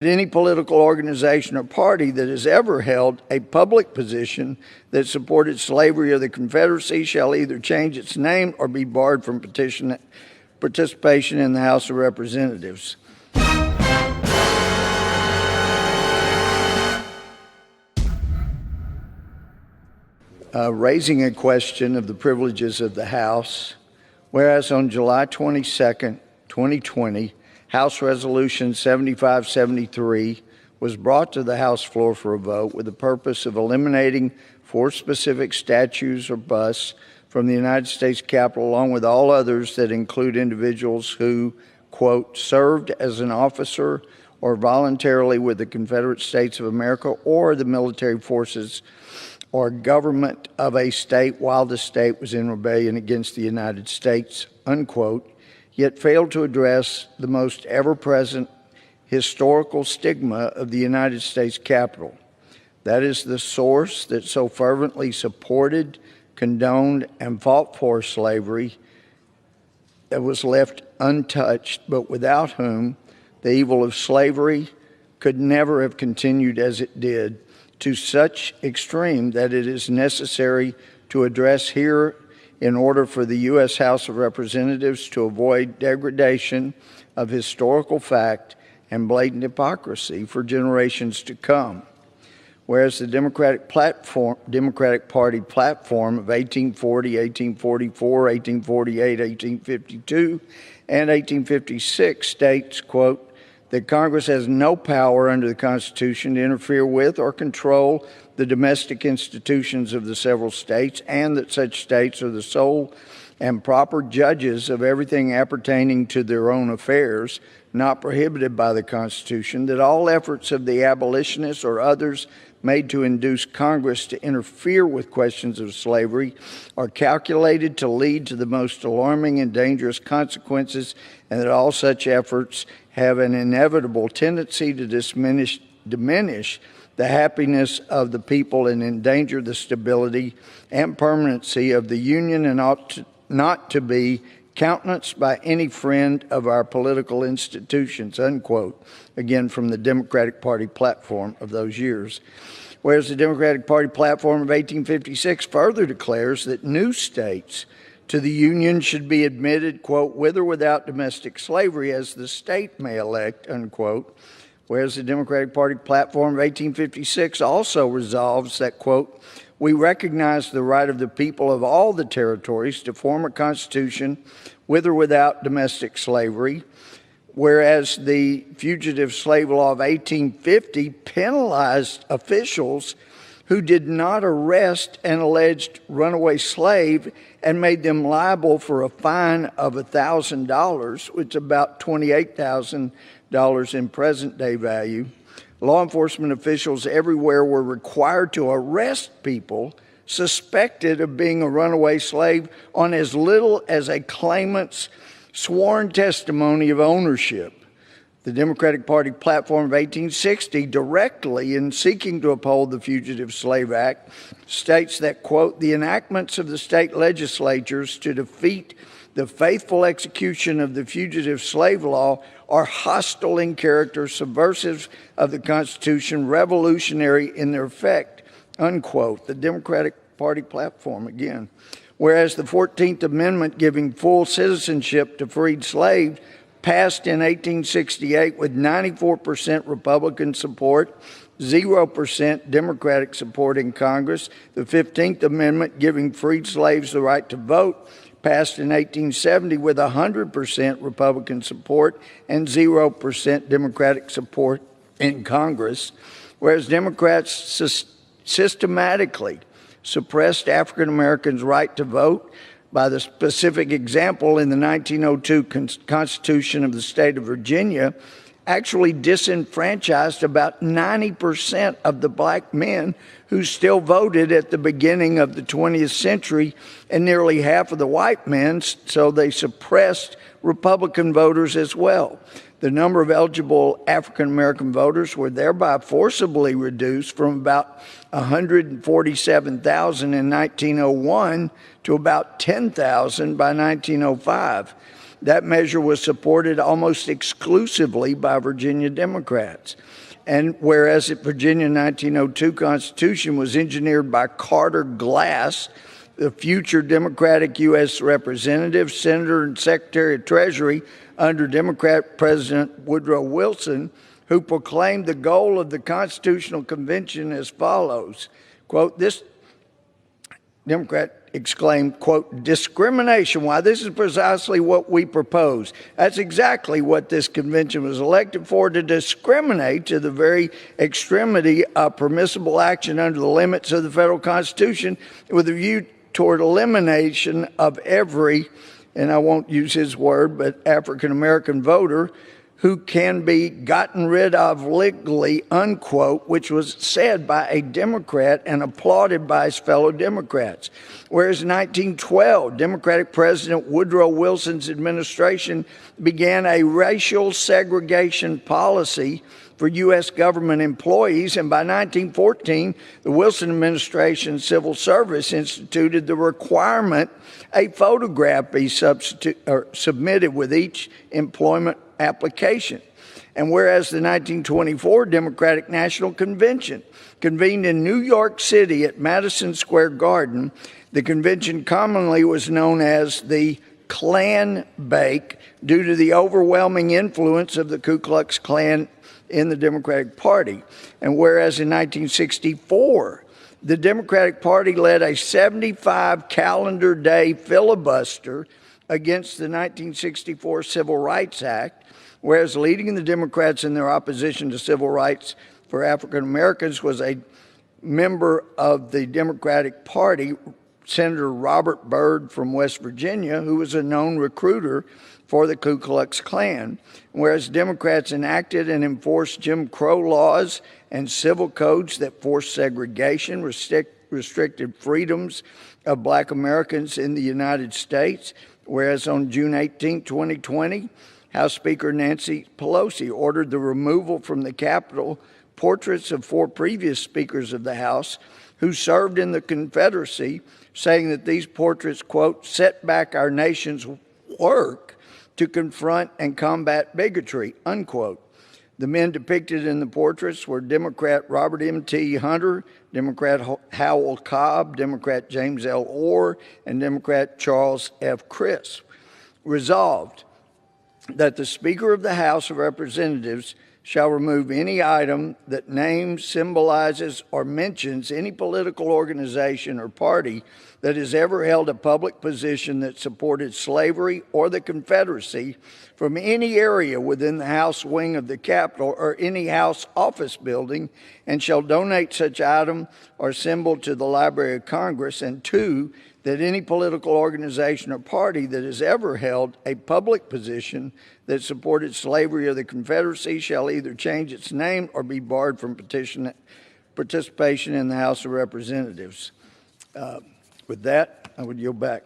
Any political organization or party that has ever held a public position that supported slavery or the Confederacy shall either change its name or be barred from participation in the House of Representatives. Raising a question of the privileges of the House, whereas on July 22nd, 2020, House Resolution 7573 was brought to the House floor for a vote with the purpose of eliminating 4 specific statues or busts from the United States Capitol, along with all others that include individuals who, quote, served as an officer or voluntarily with the Confederate States of America or the military forces or government of a state while the state was in rebellion against the United States, unquote, yet failed to address the most ever-present historical stigma of the United States Capitol. That is the source that so fervently supported, condoned, and fought for slavery that was left untouched, but without whom the evil of slavery could never have continued as it did, to such extreme that it is necessary to address here in order for the U.S. House of Representatives to avoid degradation of historical fact and blatant hypocrisy for generations to come. Whereas the Democratic Party platform of 1840, 1844, 1848, 1852, and 1856 states, quote, that Congress has no power under the Constitution to interfere with or control the domestic institutions of the several states, and that such states are the sole and proper judges of everything appertaining to their own affairs, not prohibited by the Constitution, that all efforts of the abolitionists or others made to induce Congress to interfere with questions of slavery are calculated to lead to the most alarming and dangerous consequences, and that all such efforts have an inevitable tendency to diminish the happiness of the people and endanger the stability and permanency of the Union, and ought not to be countenanced by any friend of our political institutions, unquote, again from the Democratic Party platform of those years. Whereas the Democratic Party platform of 1856 further declares that new states to the Union should be admitted, quote, with or without domestic slavery as the state may elect, unquote. Whereas the Democratic Party platform of 1856 also resolves that, quote, we recognize the right of the people of all the territories to form a constitution with or without domestic slavery, whereas the Fugitive Slave Law of 1850 penalized officials who did not arrest an alleged runaway slave and made them liable for a fine of $1,000, which is about $28,000 in present-day value. Law enforcement officials everywhere were required to arrest people suspected of being a runaway slave on as little as a claimant's sworn testimony of ownership. The Democratic Party platform of 1860, directly in seeking to uphold the Fugitive Slave Act, states that, quote, the enactments of the state legislatures to defeat the faithful execution of the Fugitive Slave Law are hostile in character, subversive of the Constitution, revolutionary in their effect, unquote. The Democratic Party platform again. Whereas the 14th Amendment giving full citizenship to freed slaves passed in 1868 with 94% Republican support, 0% Democratic support in Congress. The 15th Amendment giving freed slaves the right to vote passed in 1870 with 100% Republican support and 0% Democratic support in Congress, whereas Democrats systematically suppressed African Americans' right to vote by the specific example in the 1902 Constitution of the state of Virginia, actually disenfranchised about 90% of the black men who still voted at the beginning of the 20th century, and nearly half of the white men, so they suppressed Republican voters as well. The number of eligible African-American voters were thereby forcibly reduced from about 147,000 in 1901 to about 10,000 by 1905. that measure was supported almost exclusively by Virginia Democrats. And whereas the Virginia 1902 Constitution was engineered by Carter Glass, the future Democratic U.S. Representative, Senator, and Secretary of Treasury under Democrat President Woodrow Wilson, who proclaimed the goal of the Constitutional Convention as follows, quote, this Democrat exclaimed, quote, discrimination. Why, this is precisely what we propose. That's exactly what this convention was elected for, to discriminate to the very extremity of permissible action under the limits of the federal Constitution with a view toward elimination of every, and I won't use his word, but African-American voter who can be gotten rid of legally, unquote, which was said by a Democrat and applauded by his fellow Democrats. Whereas in 1912, Democratic President Woodrow Wilson's administration began a racial segregation policy for U.S. government employees, and by 1914, the Wilson administration Civil Service instituted the requirement a photograph be submitted with each employment application. And whereas the 1924 Democratic National Convention convened in New York City at Madison Square Garden, the convention commonly was known as the Klan Bake due to the overwhelming influence of the Ku Klux Klan in the Democratic Party. And whereas in 1964, the Democratic Party led a 75 calendar day filibuster against the 1964 Civil Rights Act, whereas leading the Democrats in their opposition to civil rights for African Americans was a member of the Democratic Party, Senator Robert Byrd from West Virginia, who was a known recruiter for the Ku Klux Klan. Whereas Democrats enacted and enforced Jim Crow laws and civil codes that forced segregation, restricted freedoms of Black Americans in the United States. Whereas on June 18, 2020, House Speaker Nancy Pelosi ordered the removal from the Capitol portraits of 4 previous speakers of the House who served in the Confederacy, saying that these portraits, quote, set back our nation's work to confront and combat bigotry, unquote. The men depicted in the portraits were Democrat Robert M.T. Hunter, Democrat Howell Cobb, Democrat James L. Orr, and Democrat Charles F. Crisp. Resolved that the Speaker of the House of Representatives shall remove any item that names, symbolizes, or mentions any political organization or party that has ever held a public position that supported slavery or the Confederacy from any area within the House wing of the Capitol or any House office building, and shall donate such item or symbol to the Library of Congress. And 2, that any political organization or party that has ever held a public position that supported slavery or the Confederacy shall either change its name or be barred from participation in the House of Representatives. With that, I would yield back.